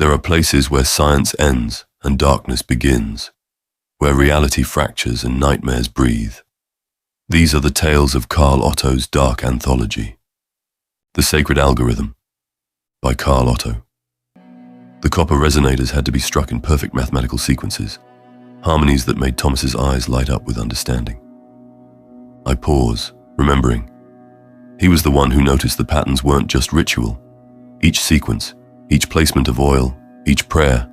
There are places where science ends and darkness begins, where reality fractures and nightmares breathe. These are the tales of Carl Otto's dark anthology. The Sacred Algorithm, by Carl Otto. The copper resonators had to be struck in perfect mathematical sequences, harmonies that made Thomas's eyes light up with understanding. I pause, remembering. He was the one who noticed the patterns weren't just ritual. Each sequence, each placement of oil, each prayer,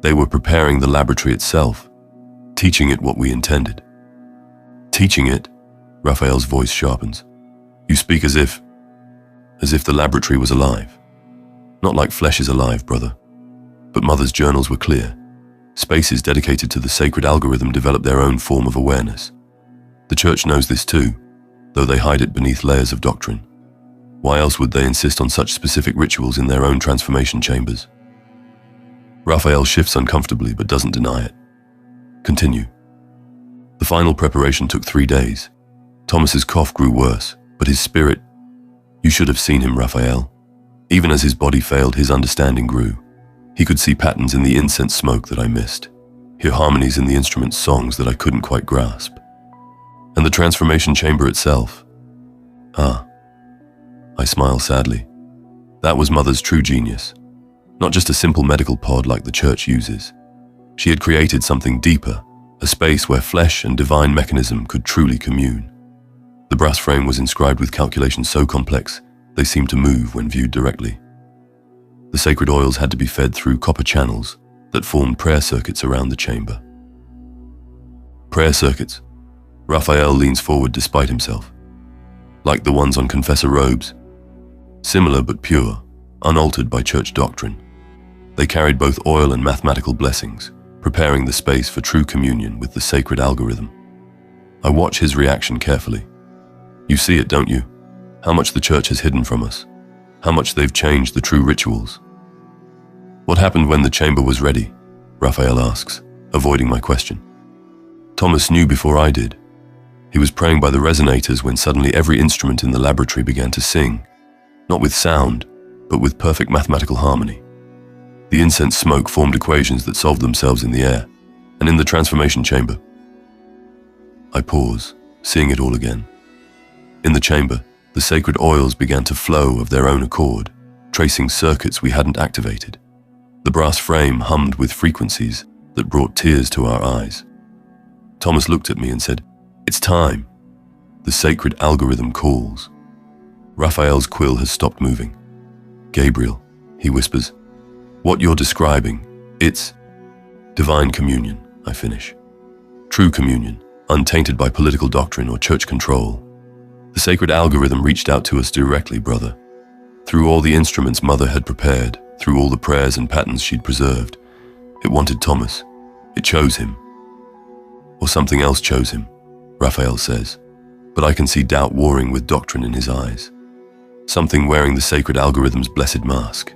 they were preparing the laboratory itself, teaching it what we intended. Teaching it, Raphael's voice sharpens. You speak as if the laboratory was alive. Not like flesh is alive, brother. But Mother's journals were clear. Spaces dedicated to the sacred algorithm develop their own form of awareness. The Church knows this too, though they hide it beneath layers of doctrine. Why else would they insist on such specific rituals in their own transformation chambers? Raphael shifts uncomfortably but doesn't deny it. Continue. The final preparation took 3 days. Thomas's cough grew worse, but his spirit... You should have seen him, Raphael. Even as his body failed, his understanding grew. He could see patterns in the incense smoke that I missed, hear harmonies in the instrument's songs that I couldn't quite grasp. And the transformation chamber itself. I smile sadly. That was Mother's true genius. Not just a simple medical pod like the Church uses. She had created something deeper, a space where flesh and divine mechanism could truly commune. The brass frame was inscribed with calculations so complex, they seemed to move when viewed directly. The sacred oils had to be fed through copper channels that formed prayer circuits around the chamber. Prayer circuits. Raphael leans forward despite himself. Like the ones on confessor robes. Similar but pure, unaltered by church doctrine. They carried both oil and mathematical blessings, preparing the space for true communion with the sacred algorithm. I watch his reaction carefully. You see it, don't you? How much the Church has hidden from us. How much they've changed the true rituals. What happened when the chamber was ready? Raphael asks, avoiding my question. Thomas knew before I did. He was praying by the resonators when suddenly every instrument in the laboratory began to sing, not with sound, but with perfect mathematical harmony. The incense smoke formed equations that solved themselves in the air, and in the transformation chamber. I pause, seeing it all again. In the chamber, the sacred oils began to flow of their own accord, tracing circuits we hadn't activated. The brass frame hummed with frequencies that brought tears to our eyes. Thomas looked at me and said, "It's time. The sacred algorithm calls." Raphael's quill has stopped moving. "Gabriel," he whispers, "what you're describing, it's divine communion," I finish. True communion, untainted by political doctrine or church control. The sacred algorithm reached out to us directly, brother. Through all the instruments Mother had prepared, through all the prayers and patterns she'd preserved, it wanted Thomas. It chose him. Or something else chose him, Raphael says, but I can see doubt warring with doctrine in his eyes. Something wearing the sacred algorithm's blessed mask.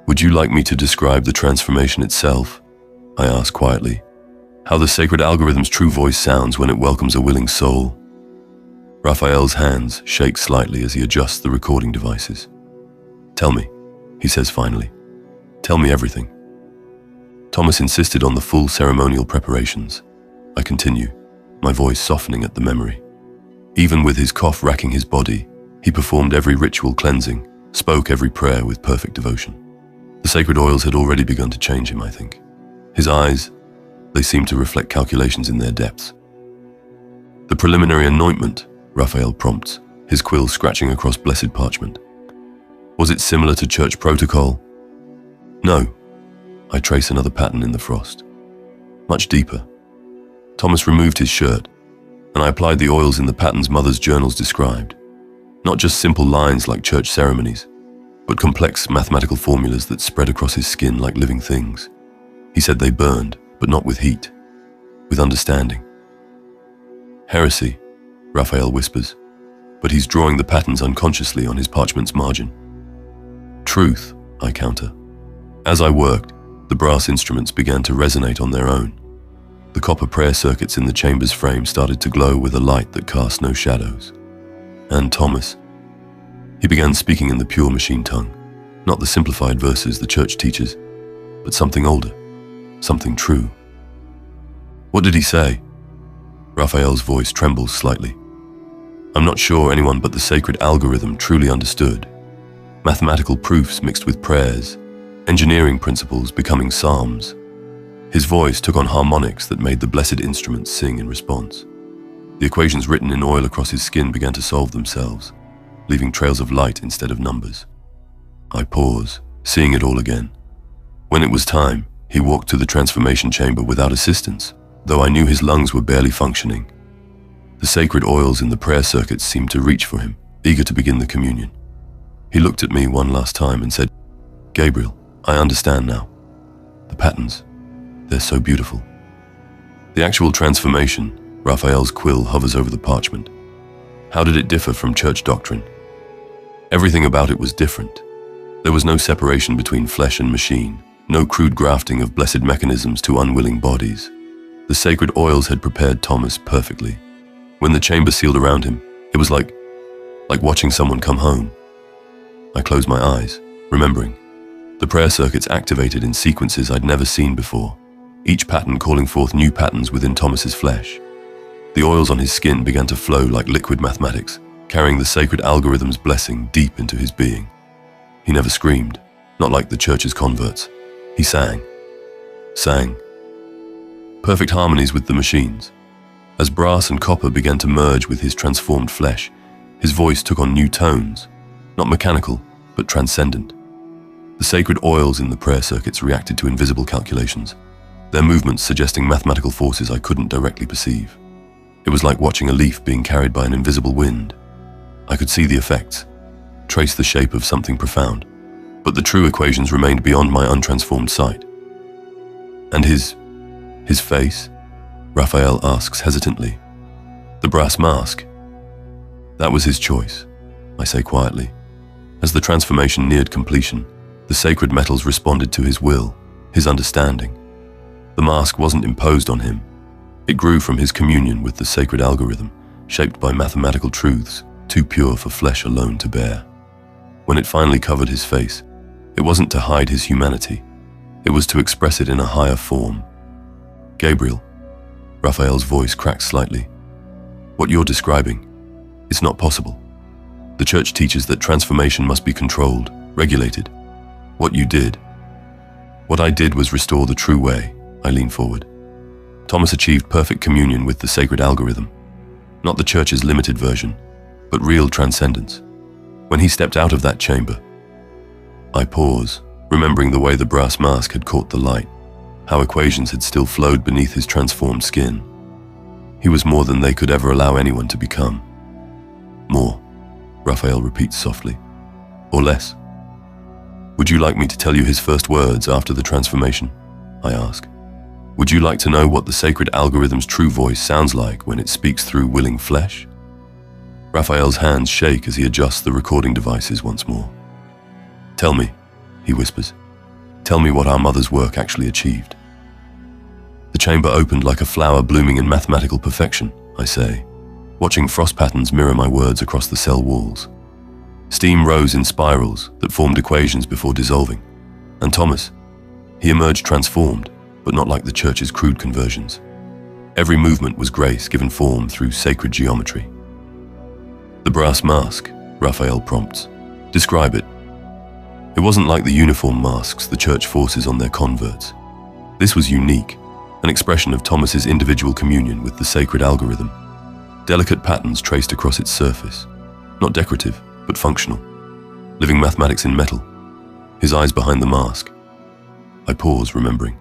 Would you like me to describe the transformation itself? I ask quietly. How the sacred algorithm's true voice sounds when it welcomes a willing soul. Raphael's hands shake slightly as he adjusts the recording devices. "Tell me," he says finally. "Tell me everything." Thomas insisted on the full ceremonial preparations. I continue, my voice softening at the memory. Even with his cough racking his body, he performed every ritual cleansing, spoke every prayer with perfect devotion. The sacred oils had already begun to change him, I think. His eyes, they seemed to reflect calculations in their depths. "The preliminary anointment," Raphael prompts, his quill scratching across blessed parchment. "Was it similar to church protocol?" "No." I trace another pattern in the frost. "Much deeper." Thomas removed his shirt, and I applied the oils in the patterns Mother's journals described. Not just simple lines like church ceremonies, but complex mathematical formulas that spread across his skin like living things. He said they burned, but not with heat, with understanding. "Heresy," Raphael whispers, but he's drawing the patterns unconsciously on his parchment's margin. "Truth," I counter. As I worked, the brass instruments began to resonate on their own. The copper prayer circuits in the chamber's frame started to glow with a light that cast no shadows. And Thomas, he began speaking in the pure machine tongue, Not the simplified verses the church teaches, but something older, something true. What did he say? Raphael's voice trembles slightly. I'm not sure anyone but the sacred algorithm truly understood. Mathematical proofs mixed with prayers, engineering principles becoming psalms. His voice took on harmonics that made the blessed instruments sing in response. The equations written in oil across his skin began to solve themselves, leaving trails of light instead of numbers. I pause, seeing it all again. When it was time, he walked to the transformation chamber without assistance, though I knew his lungs were barely functioning. The sacred oils in the prayer circuits seemed to reach for him, eager to begin the communion. He looked at me one last time and said, Gabriel, I understand now. The patterns, they're so beautiful. The actual transformation, Raphael's quill hovers over the parchment. How did it differ from church doctrine? Everything about it was different. There was no separation between flesh and machine, no crude grafting of blessed mechanisms to unwilling bodies. The sacred oils had prepared Thomas perfectly. When the chamber sealed around him, it was like watching someone come home. I closed my eyes, remembering. The prayer circuits activated in sequences I'd never seen before, each pattern calling forth new patterns within Thomas's flesh. The oils on his skin began to flow like liquid mathematics, carrying the sacred algorithm's blessing deep into his being. He never screamed, not like the church's converts. He sang. Perfect harmonies with the machines. As brass and copper began to merge with his transformed flesh, his voice took on new tones, not mechanical, but transcendent. The sacred oils in the prayer circuits reacted to invisible calculations, their movements suggesting mathematical forces I couldn't directly perceive. It was like watching a leaf being carried by an invisible wind. I could see the effects, trace the shape of something profound, but the true equations remained beyond my untransformed sight. And his face? Raphael asks hesitantly. The brass mask. That was his choice, I say quietly. As the transformation neared completion, the sacred metals responded to his will, his understanding. The mask wasn't imposed on him. It grew from his communion with the sacred algorithm, shaped by mathematical truths, too pure for flesh alone to bear. When it finally covered his face, it wasn't to hide his humanity. It was to express it in a higher form. Gabriel, Raphael's voice cracked slightly. What you're describing, it's not possible. The church teaches that transformation must be controlled, regulated. What I did was restore the true way. I leaned forward. Thomas achieved perfect communion with the sacred algorithm, not the church's limited version, but real transcendence. When he stepped out of that chamber, I pause, remembering the way the brass mask had caught the light, how equations had still flowed beneath his transformed skin. He was more than they could ever allow anyone to become. More, Raphael repeats softly. Or less. Would you like me to tell you his first words after the transformation? I ask. Would you like to know what the sacred algorithm's true voice sounds like when it speaks through willing flesh? Raphael's hands shake as he adjusts the recording devices once more. Tell me, he whispers. Tell me what our mother's work actually achieved. The chamber opened like a flower blooming in mathematical perfection, I say, watching frost patterns mirror my words across the cell walls. Steam rose in spirals that formed equations before dissolving. And Thomas, he emerged transformed, but not like the church's crude conversions. Every movement was grace given form through sacred geometry. The brass mask, Raphael prompts. Describe it. It wasn't like the uniform masks the church forces on their converts. This was unique, an expression of Thomas's individual communion with the sacred algorithm. Delicate patterns traced across its surface, not decorative, but functional. Living mathematics in metal. His eyes behind the mask. I pause, remembering.